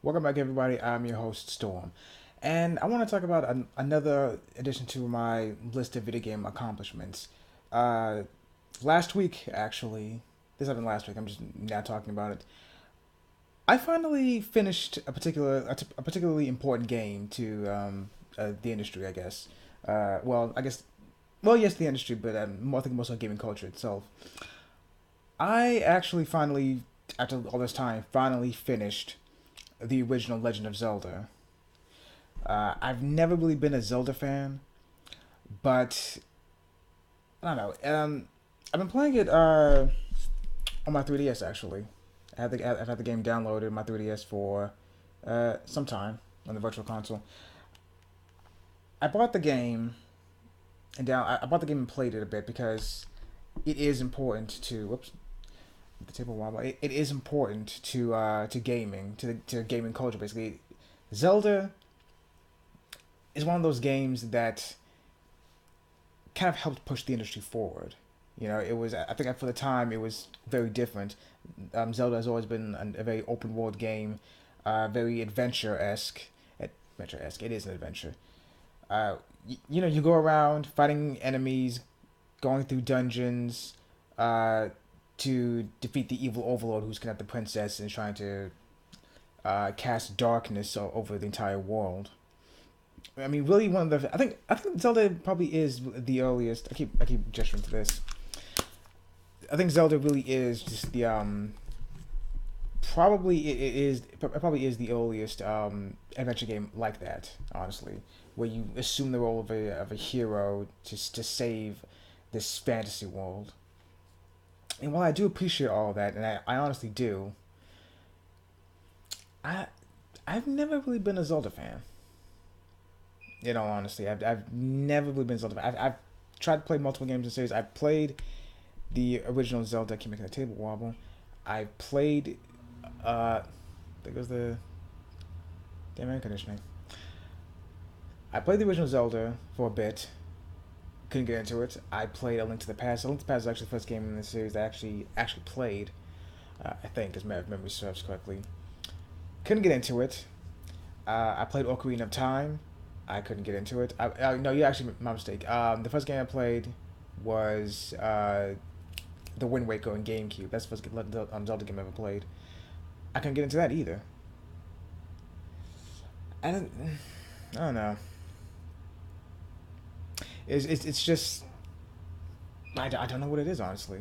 Welcome back, everybody. I'm your host, Storm. And I want to talk about another addition to my list of video game accomplishments. Uh, Last week, actually, this happened last week, I'm just now talking about it. I finally finished a particularly important game to the industry, I guess. I guess, well, yes, the industry, but I think most of gaming culture itself. I actually finally, after all this time, finally finished the original Legend of Zelda. I've never really been a Zelda fan, but I don't know. I've been playing it on my 3DS actually. I've had the game downloaded on my 3DS for some time on the Virtual Console. I bought the game I bought the game and played it a bit because it is important to whoops the table wobble. It is important to gaming to gaming culture basically. Zelda is one of those games that kind of helped push the industry forward. You know, it was I think for the time it was very different. Zelda has always been a very open world game, very adventure esque. Adventure esque. It is an adventure. You know, you go around fighting enemies, going through dungeons, uh, to defeat the evil overlord who's kidnapped the princess and is trying to cast darkness over the entire world. I mean, really, one of the I think Zelda probably is the earliest. I keep gesturing to this. I think Zelda really is just the probably it probably is the earliest adventure game like that. Honestly, where you assume the role of a hero to save this fantasy world. And while I do appreciate all of that, and I honestly do, I I've never really been a Zelda fan. In all honesty, I've never really been a Zelda fan. I've tried to play multiple games in the series. I've played the original Zelda. I keep making the table wobble. I played. There goes the damn air conditioning. I played the original Zelda for a bit. Couldn't get into it. I played A Link to the Past. A Link to the Past is actually the first game in the series I actually played. I think, as memory serves correctly. Couldn't get into it. I played Ocarina of Time. I couldn't get into it. No, you actually my mistake. The first game I played was the Wind Waker on GameCube. That's the first Zelda game I ever played. I couldn't get into that either. I don't. I don't know. It's just I don't know what it is honestly.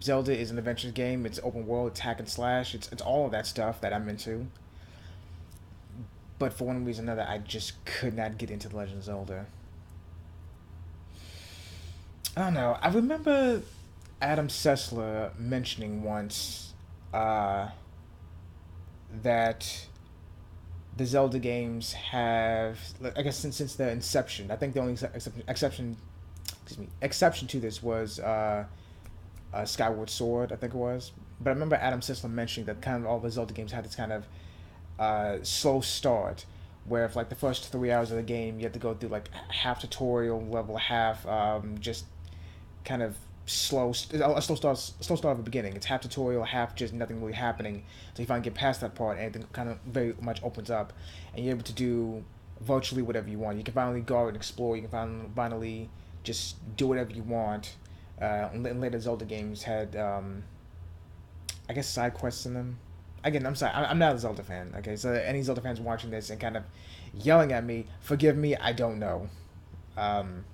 Zelda is an adventure game. It's open world. It's hack and slash. It's all of that stuff that I'm into. But for one reason or another, I just could not get into The Legend of Zelda. I don't know. I remember Adam Sessler mentioning once uh, that the Zelda games have, I guess, since their inception. I think the only exception to this was Skyward Sword. I think it was. But I remember Adam Sessler mentioning that kind of all the Zelda games had this kind of slow start, where if like the first 3 hours of the game you have to go through like half tutorial level, half just kind of a slow start at the beginning. It's half tutorial, half just nothing really happening. So you finally get past that part, and it kind of very much opens up, and you're able to do virtually whatever you want. You can finally go out and explore. You can finally just do whatever you want. And later Zelda games had, I guess, side quests in them. Again, I'm sorry, I'm not a Zelda fan. Okay, so any Zelda fans watching this and kind of yelling at me, forgive me, I don't know. Um,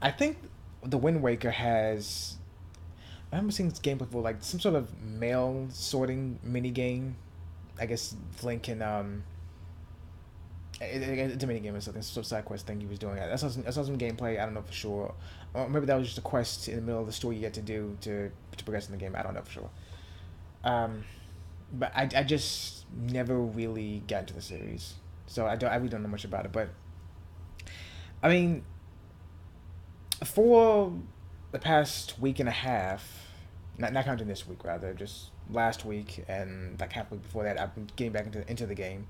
I think the Wind Waker has. I remember seeing this gameplay before, like some sort of mail sorting mini game. I guess Link can it's a mini game or something, some sort of side quest thing he was doing. I saw some gameplay. I don't know for sure. Or maybe that was just a quest in the middle of the story you get to do to progress in the game. I don't know for sure. Um, but I just never really got into the series, so I really don't know much about it. But I mean, for the past week and a half, not counting this week, rather, just last week and like half a week before that, I've been getting back into the game.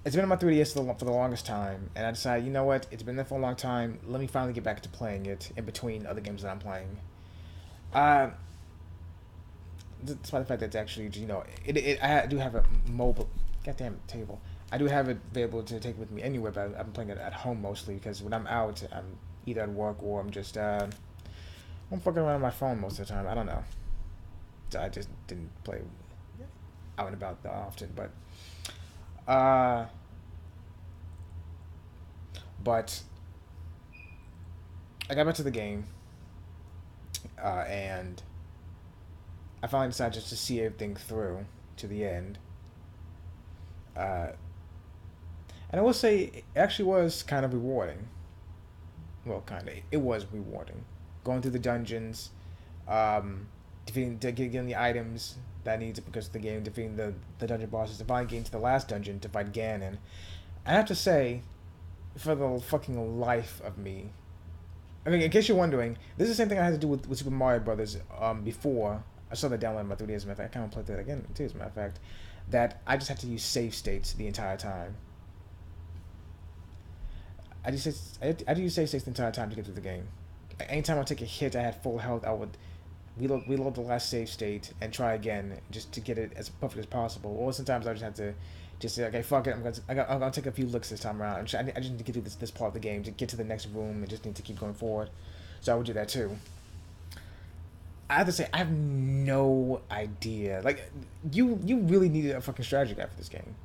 It's been on my 3DS for the longest time, and I decided, you know what, it's been there for a long time. Let me finally get back to playing it in between other games that I'm playing. Uh, despite the fact that it's actually, I do have a mobile, goddamn table. I do have it available to take with me anywhere, but I'm playing it at home mostly because when I'm out, I'm either at work or I'm fucking around on my phone most of the time. I don't know. So I just didn't play out and about that often, uh, but I got back to the game, and I finally decided just to see everything through to the end. Uh, and I will say it actually was kind of rewarding. Well, kind of. It was rewarding. Going through the dungeons, getting the items that I need to progress the game, defeating the dungeon bosses, to finally getting to the last dungeon to fight Ganon. I have to say, for the fucking life of me, I mean, in case you're wondering, this is the same thing I had to do with Super Mario Brothers before. I saw that download on my 3DS, as a matter of fact. I kind of played that again, too, as a matter of fact. That I just had to use save states the entire time. I had to use save states the entire time to get through the game. Anytime I take a hit, I had full health, I would reload the last save state and try again just to get it as perfect as possible. Or sometimes I just have to just say, okay, fuck it, I'm gonna take a few looks this time around. I just need to get through this part of the game to get to the next room and just need to keep going forward. So I would do that too. I have to say, I have no idea. Like, you really needed a fucking strategy guide for this game.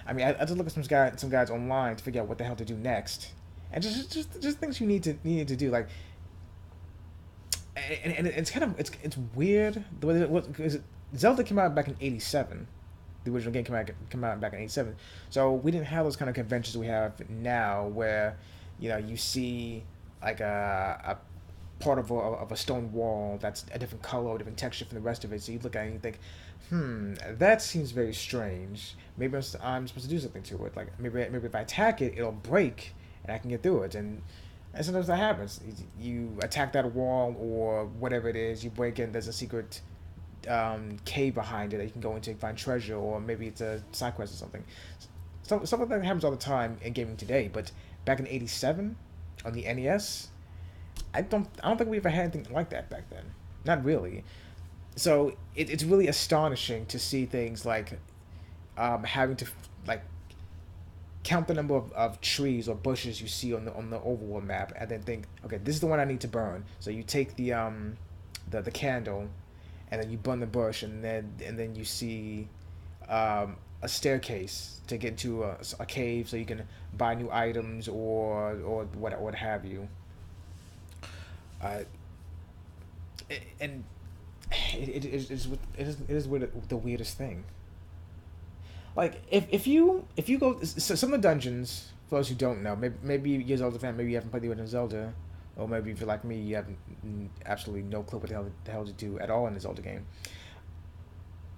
I mean, I had to look at some guys online to figure out what the hell to do next, and just things you needed to do. Like, and it's kind of it's weird the way that it was, because Zelda came out back in '87. The original game came out back in '87. So we didn't have those kind of conventions we have now, where you see like a part of a stone wall that's a different color or different texture from the rest of it. So you look at it and you think, that seems very strange. Maybe I'm supposed to do something to it. Like maybe if I attack it, it'll break and I can get through it. And sometimes that happens. You attack that wall or whatever it is, you break it, and there's a secret cave behind it that you can go into and find treasure, or maybe it's a side quest or something. Stuff like that happens all the time in gaming today, but back in '87 on the NES, I don't think we ever had anything like that back then. Not really. So it's really astonishing to see things like having to like count the number of trees or bushes you see on the overworld map, and then think, okay, this is the one I need to burn. So you take the candle, and then you burn the bush, and then you see a staircase to get into a cave, so you can buy new items or what have you. Uh, and it is the weirdest thing. Like if you go, so some of the dungeons, for those who don't know, maybe you're a Zelda fan, maybe you haven't played the original Zelda, or maybe if you're like me, you have absolutely no clue what the hell to do at all in the Zelda game.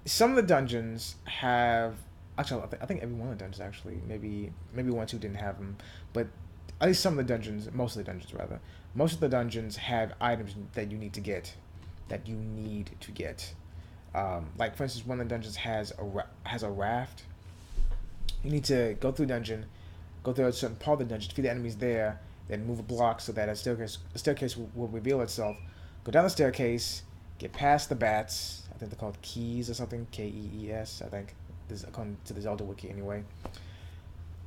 Some of the dungeons have, actually, I think every one of the dungeons, actually, maybe one or two didn't have them, but at least some of the dungeons, most of the dungeons rather, most of the dungeons have items that you need to get, that you need to get. Like for instance, one of the dungeons has a raft. You need to go through the dungeon, go through a certain part of the dungeon, defeat the enemies there, then move a block so that a staircase will reveal itself. Go down the staircase, get past the bats. I think they're called keys or something, Kees. I think this is according to the Zelda wiki anyway.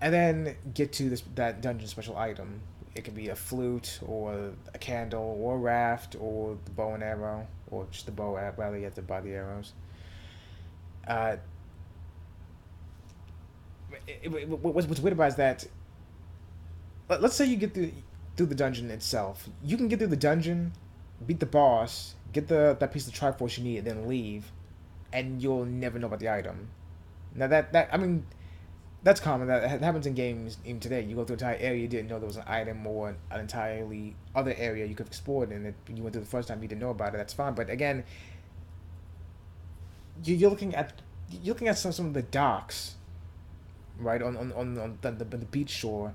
And then get to that dungeon special item. It could be a flute or a candle or a raft or the bow and arrow, or just the bow. Rather, you have to buy the arrows. Uh, what's weird about it is that, let's say you get through the dungeon itself. You can get through the dungeon, beat the boss, get that piece of Triforce you need, and then leave, and you'll never know about the item. Now that I mean, that's common. That happens in games even today. You go through an entire area, you didn't know there was an item or an entirely other area you could have explored, and you went through the first time, you didn't know about it. That's fine. But again, you're looking at some of the docks, right, on the beach shore,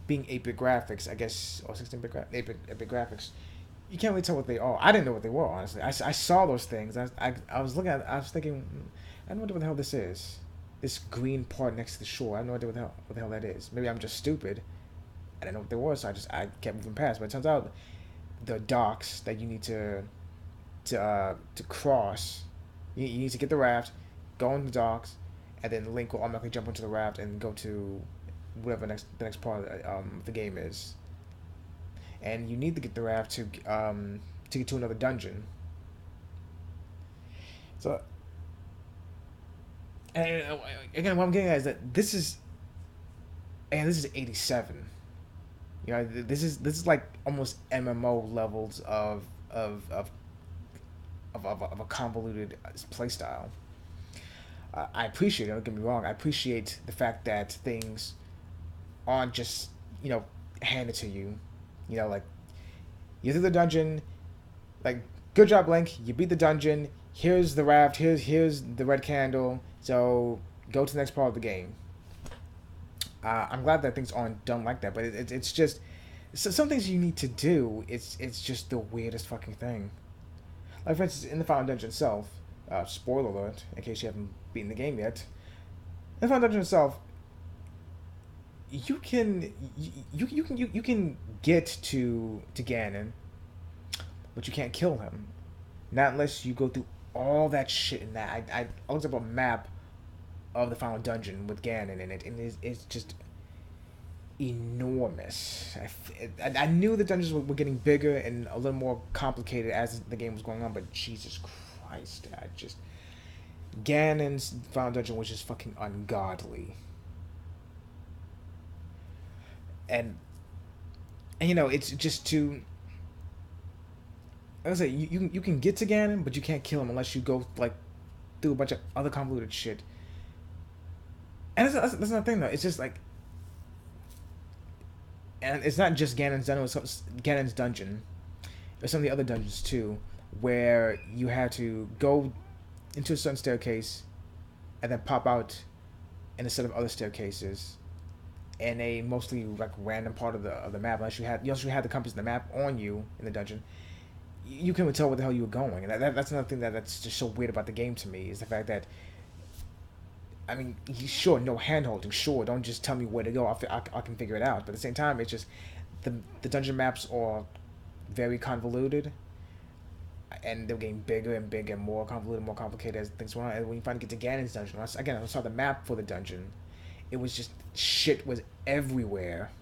being 8-bit graphics, I guess, or 16-bit 8-bit graphics. You can't really tell what they are. I didn't know what they were, honestly. I saw those things. I was looking at it, I was thinking, I don't know what the hell this is. This green part next to the shore. I have no idea what the hell that is. Maybe I'm just stupid. I didn't know what they were, so I kept moving past. But it turns out the docks that you need to to cross. You need to get the raft, go on the docks, and then Link will automatically jump onto the raft and go to whatever the next part of the game is. And you need to get the raft to get to another dungeon. So, and again, what I'm getting at is that this is '87. You know, this is like almost MMO levels of a convoluted playstyle. I appreciate it. Don't get me wrong. I appreciate the fact that things aren't just handed to you. Like you through the dungeon. Like good job, Link. You beat the dungeon. Here's the raft. Here's the red candle. So go to the next part of the game. I'm glad that things aren't done like that, but it's just some things you need to do. It's just the weirdest fucking thing. Like for instance, in the final dungeon itself, spoiler alert in case you haven't beaten the game yet. In the final dungeon itself, you can get to Ganon, but you can't kill him, not unless you go through all that shit in that. I looked up a map of the final dungeon with Ganon in it, and it's just enormous. I knew the dungeons were getting bigger and a little more complicated as the game was going on, but Jesus Christ, Ganon's final dungeon was just fucking ungodly. And it's just too. Like I say, you can get to Ganon, but you can't kill him unless you go like through a bunch of other convoluted shit. And that's not the thing though. It's just like, and it's not just Ganon's dungeon. It's Ganon's dungeon. There's some of the other dungeons too, where you have to go into a certain staircase, and then pop out in a set of other staircases, in a mostly like random part of the map. Unless you also had the compass of the map on you in the dungeon, you couldn't tell where the hell you were going. And that's another thing that's just so weird about the game to me is the fact that. I mean, sure, no hand holding. Sure, don't just tell me where to go. I can figure it out. But at the same time, it's just the dungeon maps are very convoluted, and they're getting bigger and bigger, more convoluted, more complicated as things went on. And when you finally get to Ganon's dungeon, I saw the map for the dungeon. It was just shit was everywhere,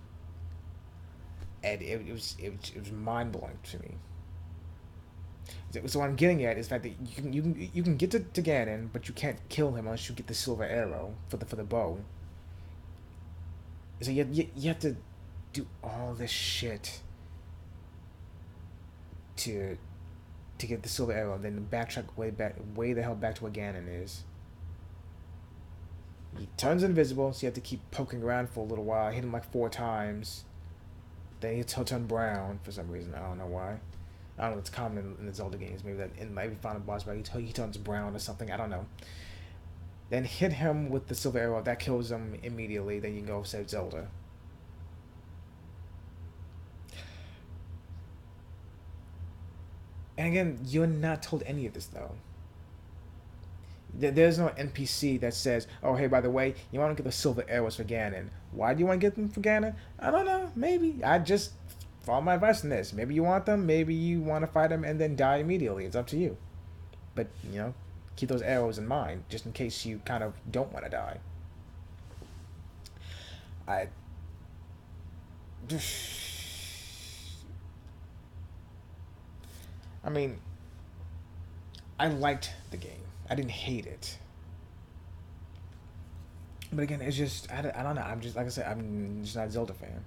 and it was mind blowing to me. So what I'm getting at is the fact that you can get to Ganon, but you can't kill him unless you get the silver arrow for the bow. So you have to do all this shit to get the silver arrow, and then backtrack way the hell back to where Ganon is. He turns invisible, so you have to keep poking around for a little while. Hit him like 4 times. Then he'll turn brown for some reason. I don't know why. I don't know. It's common in the Zelda games. Maybe that in maybe final boss fight he turns brown or something. I don't know. Then hit him with the silver arrow. That kills him immediately. Then you can go save Zelda. And again, you're not told any of this though. There's no NPC that says, "Oh, hey, by the way, you want to get the silver arrows for Ganon. Why do you want to get them for Ganon? I don't know. Maybe I just." Follow my advice on this. Maybe you want them. Maybe you want to fight them and then die immediately. It's up to you. But, keep those arrows in mind, just in case you kind of don't want to die. I mean, I liked the game. I didn't hate it. But again, it's just, I don't know. I'm just, like I said, I'm just not a Zelda fan.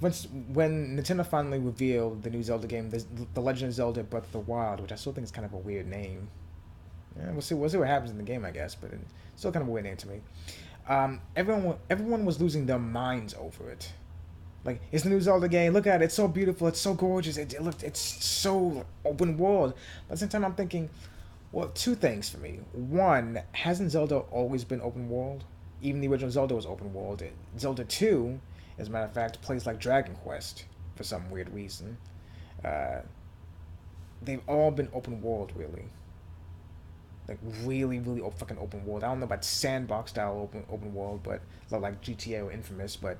When Nintendo finally revealed the new Zelda game, the Legend of Zelda Breath of the Wild, which I still think is kind of a weird name. Yeah, we'll see what happens in the game, I guess, but it's still kind of a weird name to me. Everyone was losing their minds over it. Like, it's the new Zelda game. Look at it. It's so beautiful. It's so gorgeous. It's so open world. But at the same time, I'm thinking, well, 2 things for me. One, hasn't Zelda always been open world? Even the original Zelda was open world. Zelda 2, as a matter of fact, plays like Dragon Quest for some weird reason. They've all been open world, really. Like, really, really fucking open world. I don't know about sandbox style open world, but like GTA or Infamous, but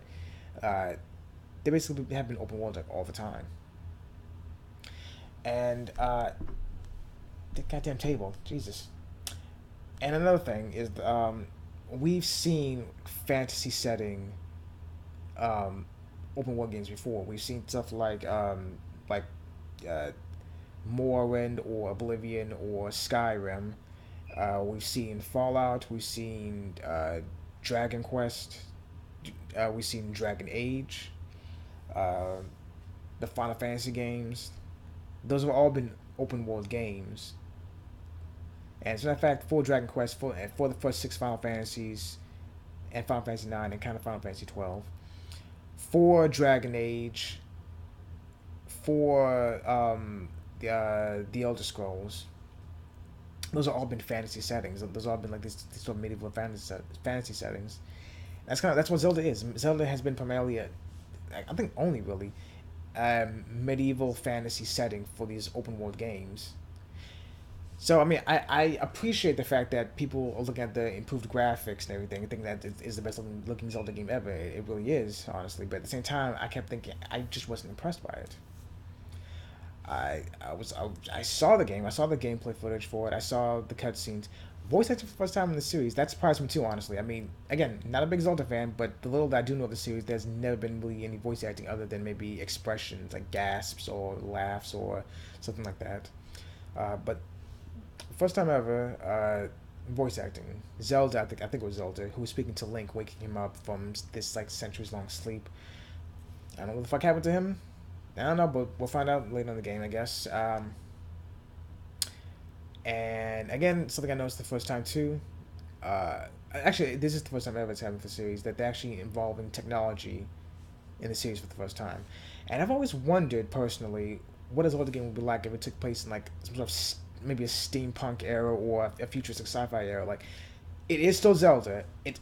they basically have been open world like all the time. And the goddamn table, Jesus. And another thing is, we've seen fantasy setting um, open world games before. We've seen stuff like uh, Morrowind or Oblivion or Skyrim. We've seen Fallout. We've seen Dragon Quest. We've seen Dragon Age. Uh, the Final Fantasy games. Those have all been open world games. And as a matter of fact, for Dragon Quest, for the first six Final Fantasies, and Final Fantasy 9, and kind of Final Fantasy 12, for Dragon Age, for the Elder Scrolls, those have all been fantasy settings. Those have all been like these sort of medieval fantasy settings. That's what Zelda is. Zelda has been primarily I think only really medieval fantasy setting for these open world games. So I mean, I appreciate the fact that people are looking at the improved graphics and everything. I think that it is the best looking Zelda game ever. It really is, honestly. But at the same time, I kept thinking I just wasn't impressed by it. I saw the game. I saw the gameplay footage for it. I saw the cutscenes. Voice acting for the first time in the series. That surprised me too, honestly. I mean, again, not a big Zelda fan, but the little that I do know of the series, there's never been really any voice acting other than maybe expressions like gasps or laughs or something like that. But first time ever, voice acting. Zelda, I think it was Zelda, who was speaking to Link, waking him up from this like centuries long sleep. I don't know what the fuck happened to him. I don't know, but we'll find out later in the game, I guess. And again, something I noticed the first time too. Actually, this is the first time ever it's happened for the series that they're actually involving technology in the series for the first time. And I've always wondered personally what a Zelda game would be like if it took place in like some sort of maybe a steampunk era or a futuristic sci-fi era. Like, it is still Zelda. It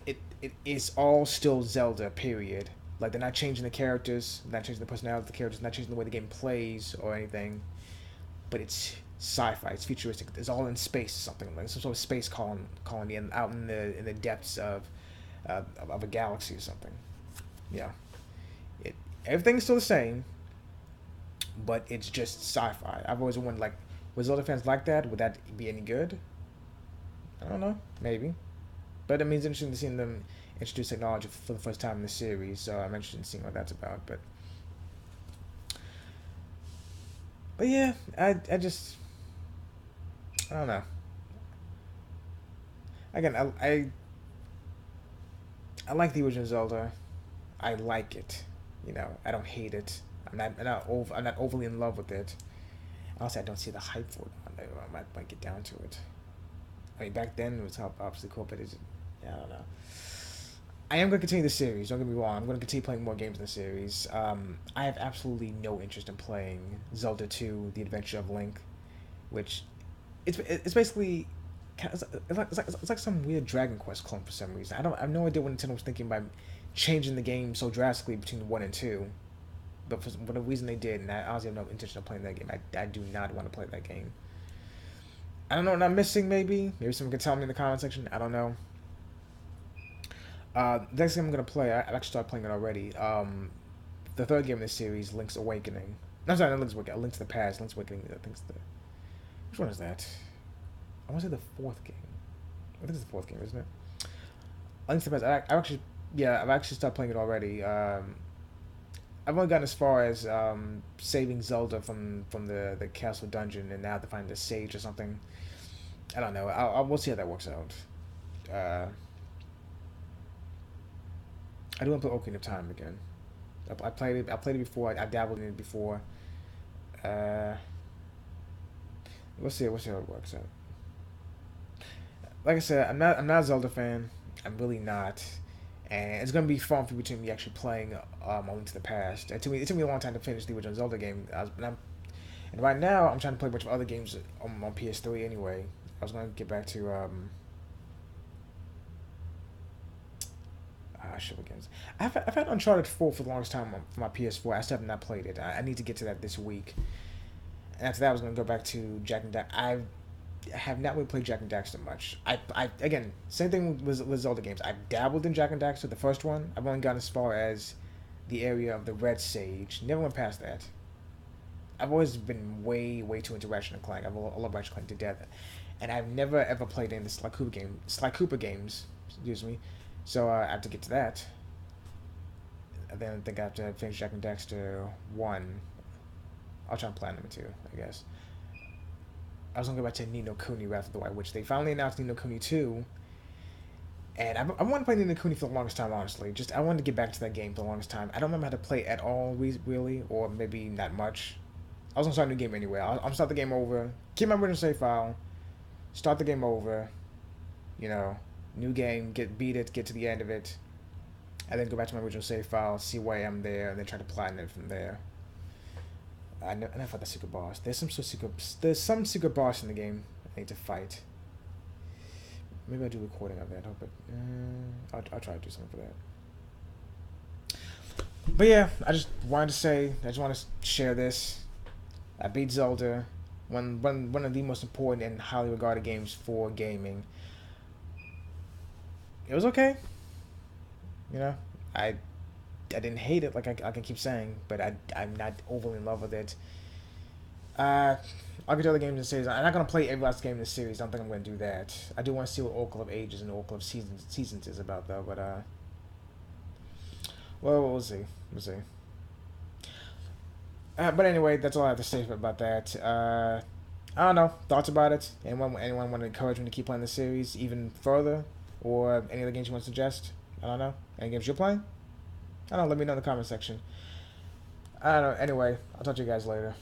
is all still Zelda. Period. Like, they're not changing the characters, not changing the personality of the characters, not changing the way the game plays or anything. But it's sci-fi. It's futuristic. It's all in space, something like some sort of space colony, and out in the depths of a galaxy or something. Yeah, it everything's still the same, but it's just sci-fi. I've always wondered, like, would Zelda fans like that? Would that be any good? I don't know. Maybe. But I mean, it's interesting to see them introduce technology for the first time in the series, so I'm interested in seeing what that's about. But yeah, I just I don't know. Again, I like the original Zelda. I like it. You know, I don't hate it. I'm not overly in love with it. Also, I don't see the hype for it. I might get down to it. I mean, back then it was obviously cool, but it's, yeah, I don't know. I am going to continue the series. Don't get me wrong. I'm going to continue playing more games in the series. I have absolutely no interest in playing Zelda 2: The Adventure of Link, which it's basically it's like some weird Dragon Quest clone for some reason. I have no idea what Nintendo was thinking by changing the game so drastically between one and two, but for whatever reason they did, and I honestly have no intention of playing that game. I do not want to play that game. I don't know what I'm missing. Maybe someone can tell me in the comment section. I don't know. Next game I'm gonna play, I've actually started playing it already. The third game in this series, Link's Awakening. No, sorry, not Link's Awakening. Link to the Past. Link's Awakening. I think it's the which one is that? I want to say the fourth game. I think it's the fourth game, isn't it? Link's to the Past. I've actually started playing it already. I've only gotten as far as saving Zelda from the castle dungeon, and now I have to find the sage or something. I don't know. We'll see how that works out. I do want to play Ocarina of Time again. I played it. I played it before. I dabbled in it before. Uh, we'll see. We'll see how it works out. Like I said, I'm not a Zelda fan. I'm really not, and it's gonna be fun for between me actually playing A Link to the Past. It took me a long time to finish the original Zelda game. And right now I'm trying to play a bunch of other games on PS3 anyway. I was gonna get back to shit again. I've had Uncharted 4 for the longest time for my PS4. I still have not played it. I need to get to that this week. And after that, I was gonna go back to Jack and Dax. I have not really played Jack and Daxter much. I again, same thing with Zelda games. I've dabbled in Jack and Daxter, the first one. I've only gotten as far as the area of the Red Sage. Never went past that. I've always been way too into Ratchet and Clank. I love Ratchet and Clank to death, and I've never ever played any of the Sly Cooper games. Excuse me. So I have to get to that. And then I think I have to finish Jack and Dexter 1. I'll try and plan number 2, I guess. I was gonna go back to Ni no Kuni Wrath of the White Witch. They finally announced Ni no Kuni 2, and I wanted to play Ni no Kuni for the longest time, honestly. Just I wanted to get back to that game for the longest time. I don't remember how to play at all, really, or maybe not much. I was gonna start a new game anyway. I'll start the game over, keep my original save file, start the game over, you know, new game, beat it, get to the end of it, and then go back to my original save file, see why I'm there, and then try to platinum it from there. I never fought the secret boss. There's some secret boss in the game I need to fight. Maybe I'll do a recording of that. I'll try to do something for that. But yeah, I just want to share this. I beat Zelda, one of the most important and highly regarded games for gaming. It was okay. You know, I didn't hate it like I can keep saying, but I'm not overly in love with it. I'll get to other games in the series. I'm not going to play every last game in the series. I don't think I'm going to do that. I do want to see what Oracle of Ages and Oracle of Seasons is about, though. But, well, we'll see. We'll see. But anyway, that's all I have to say about that. I don't know. Thoughts about it? Anyone want to encourage me to keep playing the series even further? Or any other games you want to suggest? I don't know. Any games you're playing? I don't know. Let me know in the comment section. I don't know. Anyway, I'll talk to you guys later.